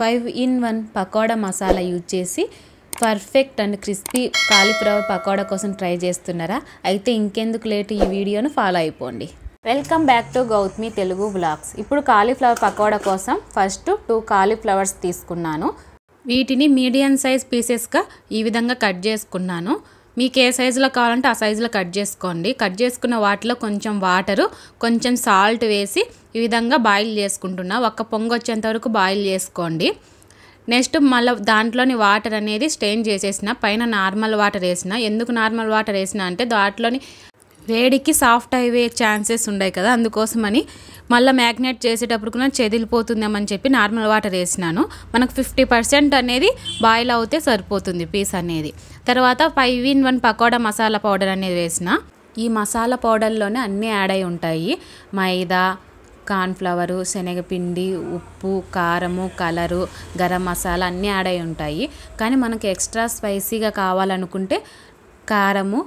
5 in 1 pakoda masala use చేసి perfect and crispy cauliflower pakoda కోసం try చేస్తున్నారా? అయితే ఇంకెందుకు లేట్, ఈ వీడియోను ఫాలో అయిపోండి. Welcome back to Gautami Telugu blogs. ఇప్పుడు కాలీఫ్లవర్ పకోడా కోసం ఫస్ట్ 2 కాలీఫ్లవర్స్ తీసుకున్నాను. వీటిని మీడియం సైజ్ పీసెస్గా ఈ విధంగా కట్ చేసుకున్నాను. మీకు ఏ సైజులో కావాలంటే ఆ సైజులో కట్ చేసుకోండి. కట్ చేసుకున్న వాటిలో కొంచెం వాటరు, కొంచెం సాల్ట్ వేసి ఈ విధంగా బాయిల్ చేసుకుంటున్నా. ఒక్క పొంగు వచ్చేంత వరకు బాయిల్ చేసుకోండి. నెక్స్ట్ మళ్ళీ దాంట్లోని వాటర్ అనేది స్ట్రెయిన్ చేసేసిన, పైన నార్మల్ వాటర్ వేసిన. ఎందుకు నార్మల్ వాటర్ వేసిన అంటే దాంట్లోని వేడికి సాఫ్ట్ అయ్యే ఛాన్సెస్ ఉన్నాయి కదా, అందుకోసమని మళ్ళీ మ్యాగ్నేట్ చేసేటప్పుడు కూడా చెదిలిపోతుందేమని చెప్పి నార్మల్ వాటర్ వేసినాను. మనకు 50% అనేది బాయిల్ అవుతే సరిపోతుంది పీస్ అనేది. తర్వాత 5 in 1 పకోడా మసాలా పౌడర్ అనేది వేసిన. ఈ మసాలా పౌడర్లోనే అన్నీ యాడ్ అయి ఉంటాయి. మైదా, కార్న్ఫ్లవరు, శనగపిండి, ఉప్పు, కారము, కలరు, గరం మసాలా అన్నీ యాడ్ అయి ఉంటాయి. కానీ మనకు ఎక్స్ట్రా స్పైసీగా కావాలనుకుంటే కారము,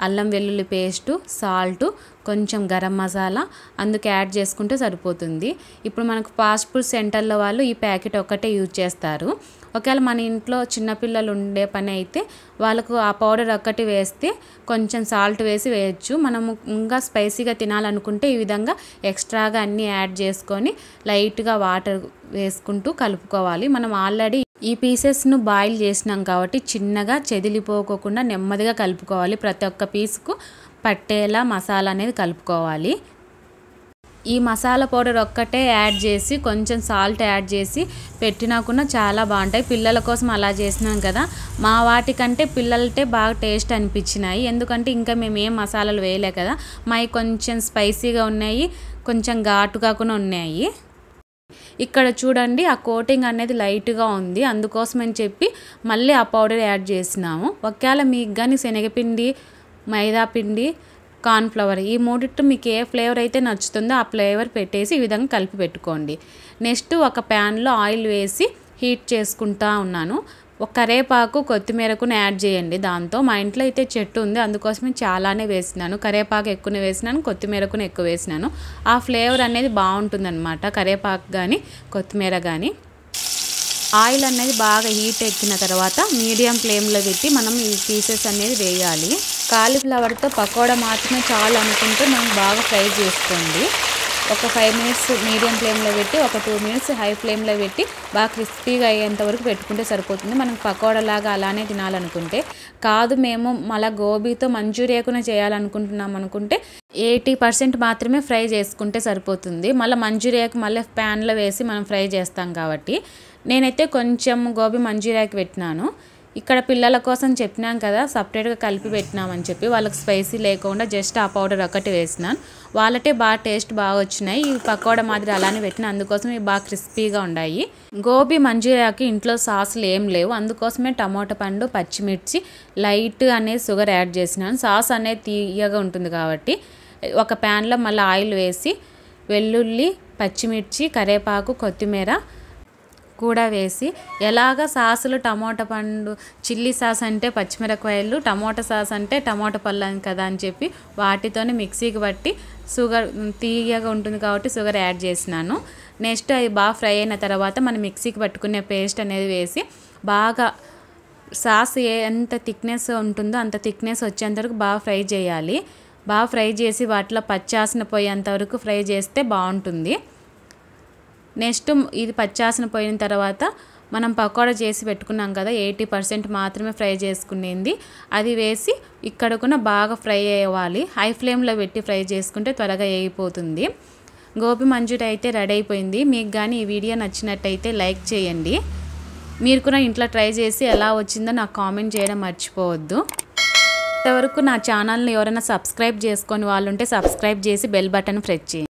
అల్లం వెల్లుల్లి పేస్టు, సాల్టు, కొంచెం గరం మసాలా అందుకు యాడ్ చేసుకుంటే సరిపోతుంది. ఇప్పుడు మనకు ఫాస్ట్ ఫుడ్ సెంటర్లో వాళ్ళు ఈ ప్యాకెట్ ఒక్కటే యూజ్ చేస్తారు. ఒకవేళ మన ఇంట్లో చిన్నపిల్లలు ఉండే పని అయితే వాళ్ళకు ఆ పౌడర్ ఒక్కటి వేస్తే కొంచెం సాల్ట్ వేసి వేయచ్చు. మనము ఇంకా స్పైసీగా తినాలనుకుంటే ఈ విధంగా ఎక్స్ట్రాగా అన్నీ యాడ్ చేసుకొని లైట్గా వాటర్ వేసుకుంటూ కలుపుకోవాలి. మనం ఆల్రెడీ ఈ పీసెస్ను బాయిల్ చేసినాం కాబట్టి చిన్నగా చెదిలిపోకుండా నెమ్మదిగా కలుపుకోవాలి. ప్రతి ఒక్క పీస్కు పట్టేలా మసాలా అనేది కలుపుకోవాలి. ఈ మసాలా పౌడర్ ఒక్కటే యాడ్ చేసి కొంచెం సాల్ట్ యాడ్ చేసి పెట్టినా కూడా చాలా బాగుంటాయి. పిల్లల కోసం అలా చేసినాం కదా, మా వాటికంటే పిల్లలటే బాగా టేస్ట్ అనిపించినాయి. ఎందుకంటే ఇంకా మేము ఏం మసాలాలు వేయలే కదా, మావి కొంచెం స్పైసీగా ఉన్నాయి, కొంచెం ఘాటుగా కూడా ఉన్నాయి. ఇక్కడ చూడండి, ఆ కోటింగ్ అనేది లైట్గా ఉంది, అందుకోసమని చెప్పి మళ్ళీ ఆ పౌడర్ యాడ్ చేసినాము. ఒకవేళ మీకు కానీ శనగపిండి, మైదా పిండి, కార్న్ఫ్లవర్ ఈ మూడిట్లో మీకు ఏ ఫ్లేవర్ అయితే నచ్చుతుందో ఆ ఫ్లేవర్ పెట్టేసి ఈ విధంగా కలిపి పెట్టుకోండి. నెక్స్ట్ ఒక ప్యాన్లో ఆయిల్ వేసి హీట్ చేసుకుంటా ఉన్నాను. ఒక కరివేపాకు, కొత్తిమీరకు యాడ్ చేయండి. దాంతో మా ఇంట్లో అయితే చెట్టు ఉంది, అందుకోసమే చాలానే వేసినాను. కరివేపాకు ఎక్కువ వేసినాను, కొత్తిమీరకు ఎక్కువ వేసినాను. ఆ ఫ్లేవర్ అనేది బాగుంటుందన్నమాట, కరివేపాకు కానీ కొత్తిమీర కానీ. ఆయిల్ అనేది బాగా హీట్ ఎక్కిన తర్వాత మీడియం ఫ్లేమ్లో పెట్టి మనం ఈ పీసెస్ అనేది వేయాలి. కాలీఫ్లవర్తో పకోడా మాత్రమే చాలు అనుకుంటే మనం బాగా ఫ్రై చేసుకోండి. ఒక 5 minutes మీడియం ఫ్లేమ్లో పెట్టి, ఒక 2 minutes హై ఫ్లేమ్లో పెట్టి బాగా క్రిస్పీగా అయ్యేంత వరకు పెట్టుకుంటే సరిపోతుంది. మనం పకోడా లాగా అలానే తినాలనుకుంటే కాదు, మేము మళ్ళీ గోబీతో మంచూరియాకునే చేయాలనుకుంటున్నాం అనుకుంటే 80% మాత్రమే ఫ్రై చేసుకుంటే సరిపోతుంది. మళ్ళీ మంచూరియాకి మళ్ళీ ప్యాన్లో వేసి మనం ఫ్రై చేస్తాం కాబట్టి నేనైతే కొంచెం గోబీ మంచూరియాకి పెట్టినాను. ఇక్కడ పిల్లల కోసం చెప్పినాం కదా, సపరేట్గా కలిపి పెట్టినామని చెప్పి వాళ్ళకి స్పైసీ లేకుండా జస్ట్ ఆ పౌడర్ ఒకటి వేసినాను. వాళ్ళటే బాగా టేస్ట్ బాగా వచ్చినాయి. ఈ పకోడా మాదిరి అలానే పెట్టిన, అందుకోసం ఇవి బాగా క్రిస్పీగా ఉన్నాయి. గోబీ మంచూరియాకి ఇంట్లో సాసులు ఏం లేవు, అందుకోసమే టమోటా పండు, పచ్చిమిర్చి, లైట్ అనేది షుగర్ యాడ్ చేసినాను. సాస్ అనేది తీయగా ఉంటుంది కాబట్టి ఒక ప్యాన్లో మళ్ళీ ఆయిల్ వేసి వెల్లుల్లి, పచ్చిమిర్చి, కరివేపాకు, కొత్తిమీర కూడా వేసి, ఎలాగ సాసులు టమోటా పండు, చిల్లీ సాస్ అంటే పచ్చిమిరపకాయలు, టమోటా సాస్ అంటే టమోటా పళ్ళు కదా అని చెప్పి వాటితోనే మిక్సీకి పట్టి షుగర్ తీయగా ఉంటుంది కాబట్టి షుగర్ యాడ్ చేసినాను. నెక్స్ట్ అవి బాగా ఫ్రై అయిన తర్వాత మనం మిక్సీకి పట్టుకునే పేస్ట్ అనేది వేసి బాగా సాస్ ఎంత థిక్నెస్ ఉంటుందో అంత థిక్నెస్ వచ్చేంత వరకు బాగా ఫ్రై చేయాలి. బాగా ఫ్రై చేసి వాటిలో పచ్చాసన పోయేంత వరకు ఫ్రై చేస్తే బాగుంటుంది. నెక్స్ట్ ఇది పచ్చాసన పోయిన తర్వాత మనం పకోడా చేసి పెట్టుకున్నాం కదా, 80% మాత్రమే ఫ్రై చేసుకునేది అది వేసి ఇక్కడ కూడా బాగా ఫ్రై అవ్వాలి. హై ఫ్లేమ్లో పెట్టి ఫ్రై చేసుకుంటే త్వరగా వేగిపోతుంది. గోబీ మంచూరియా అయితే రెడీ అయిపోయింది. మీకు కానీ ఈ వీడియో నచ్చినట్టయితే లైక్ చేయండి. మీరు కూడా ఇంట్లో ట్రై చేసి ఎలా వచ్చిందో నాకు కామెంట్ చేయడం మర్చిపోవద్దు. ఇంతవరకు నా ఛానల్ని ఎవరైనా సబ్స్క్రైబ్ చేసుకొని వాళ్ళు ఉంటే సబ్స్క్రైబ్ చేసి బెల్ బటన్ ప్రెస్ చేయండి.